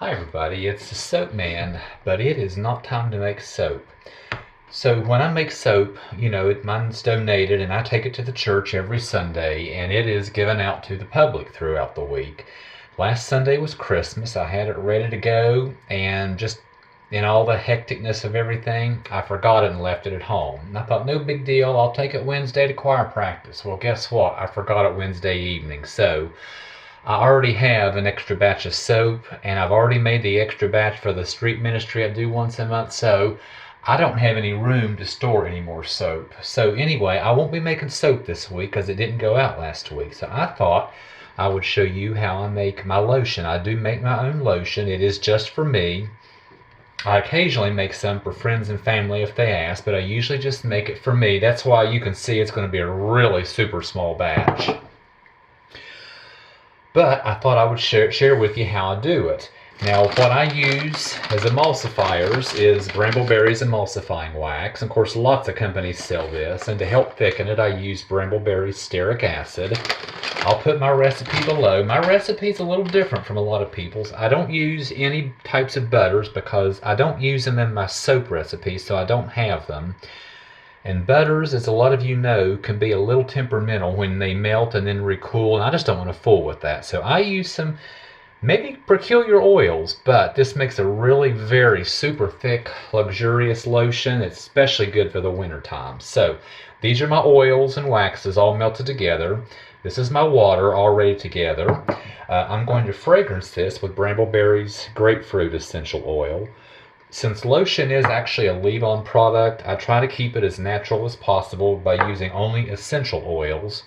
Hi everybody, it's the Soap Man, but it is not time to make soap. So when I make soap, mine's donated and I take it to the church every Sunday and it is given out to the public throughout the week. Last Sunday was Christmas. I had it ready to go and just in all the hecticness of everything, I forgot it and left it at home. And I thought, no big deal, I'll take it Wednesday to choir practice. Well, guess what? I forgot it Wednesday evening. So I already have an extra batch of soap and I've already made the extra batch for the street ministry I do once a month, so I don't have any room to store any more soap. So anyway, I won't be making soap this week because it didn't go out last week. So I thought I would show you how I make my lotion. I do make my own lotion. It is just for me. I occasionally make some for friends and family if they ask, but I usually just make it for me. That's why you can see it's going to be a really super small batch. But I thought I would share with you how I do it. Now, what I use as emulsifiers is Brambleberry's emulsifying wax. Of course, lots of companies sell this, and to help thicken it, I use Brambleberry's Steric Acid. I'll put my recipe below. My recipe's a little different from a lot of people's. I don't use any types of butters because I don't use them in my soap recipes, so I don't have them. And butters, as a lot of you know, can be a little temperamental when they melt and then recool, and I just don't want to fool with that. So I use some maybe peculiar oils, but this makes a really very super thick, luxurious lotion. It's especially good for the winter time. So these are my oils and waxes all melted together. This is my water all ready together. I'm going to fragrance this with Brambleberry's grapefruit essential oil. Since lotion is actually a leave-on product, I try to keep it as natural as possible by using only essential oils.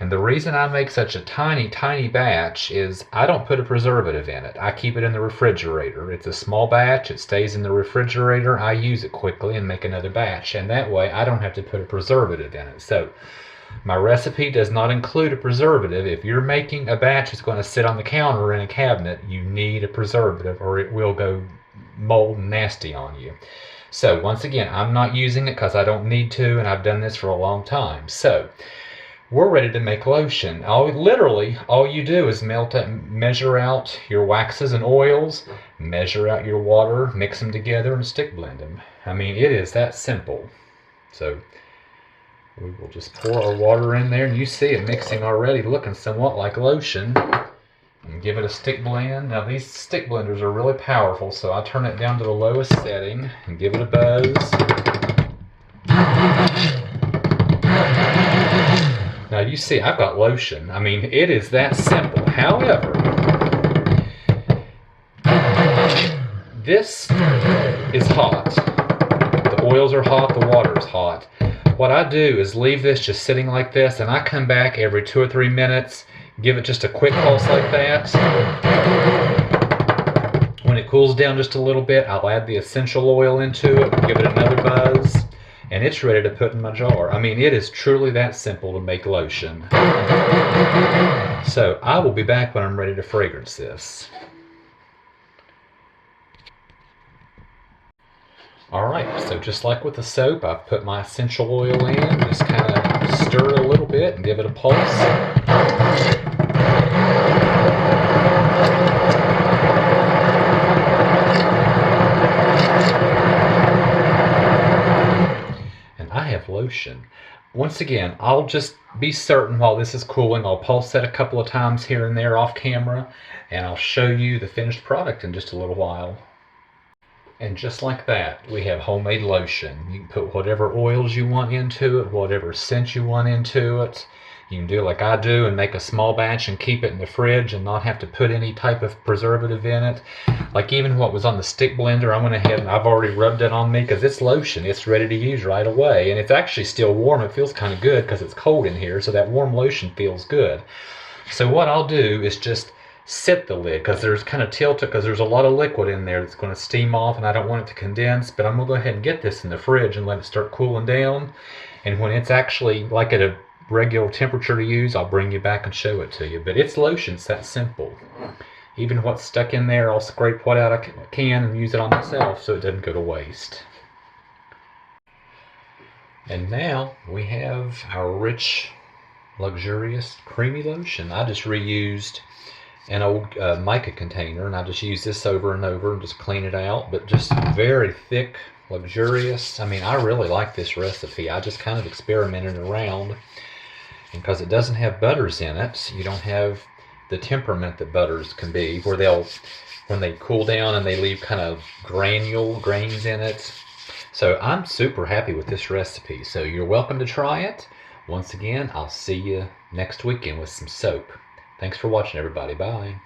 And the reason I make such a tiny, tiny batch is I don't put a preservative in it. I keep it in the refrigerator. It's a small batch. It stays in the refrigerator. I use it quickly and make another batch. And that way I don't have to put a preservative in it. So my recipe does not include a preservative. If you're making a batch that's going to sit on the counter or in a cabinet, you need a preservative or it will go mold and nasty on you. So once again, I'm not using it because I don't need to, and I've done this for a long time. So we're ready to make lotion. Literally, all you do is measure out your waxes and oils, measure out your water, mix them together, and stick blend them. I mean, it is that simple. So we will just pour our water in there, and you see it mixing already, looking somewhat like lotion. And give it a stick blend. Now these stick blenders are really powerful, so I turn it down to the lowest setting and give it a buzz. Now you see I've got lotion. I mean, it is that simple. However, this is hot. The oils are hot, the water is hot. What I do is leave this just sitting like this, and I come back every 2 or 3 minutes, give it just a quick pulse like that. When it cools down just a little bit, I'll add the essential oil into it, give it another buzz, and it's ready to put in my jar. I mean, it is truly that simple to make lotion. So I will be back when I'm ready to fragrance this. Alright, so just like with the soap, I've put my essential oil in, just kind of stir it a little bit and give it a pulse. And I have lotion. Once again, I'll just be certain while this is cooling, I'll pulse it a couple of times here and there off camera, and I'll show you the finished product in just a little while. And just like that, we have homemade lotion. You can put whatever oils you want into it, whatever scent you want into it. You can do like I do and make a small batch and keep it in the fridge and not have to put any type of preservative in it. Like even what was on the stick blender, I went ahead and I've already rubbed it on me because it's lotion. It's ready to use right away. And it's actually still warm. It feels kind of good because it's cold in here, so that warm lotion feels good. So what I'll do is just set the lid because there's kind of tilted because there's a lot of liquid in there that's going to steam off and I don't want it to condense, but I'm going to go ahead and get this in the fridge and let it start cooling down, and when it's actually like at a regular temperature to use, I'll bring you back and show it to you. But it's lotion, it's that simple. Even what's stuck in there, I'll scrape what out I can and use it on myself so it doesn't go to waste. And now we have our rich, luxurious, creamy lotion. I just reused an old mica container, and I just use this over and over and just clean it out. But just very thick, luxurious. I mean, I really like this recipe. I just kind of experimented around, and because it doesn't have butters in it, you don't have the temperament that butters can be, where they'll, when they cool down and they leave kind of grains in it. So I'm super happy with this recipe. So you're welcome to try it. Once again, I'll see you next weekend with some soap. Thanks for watching, everybody. Bye.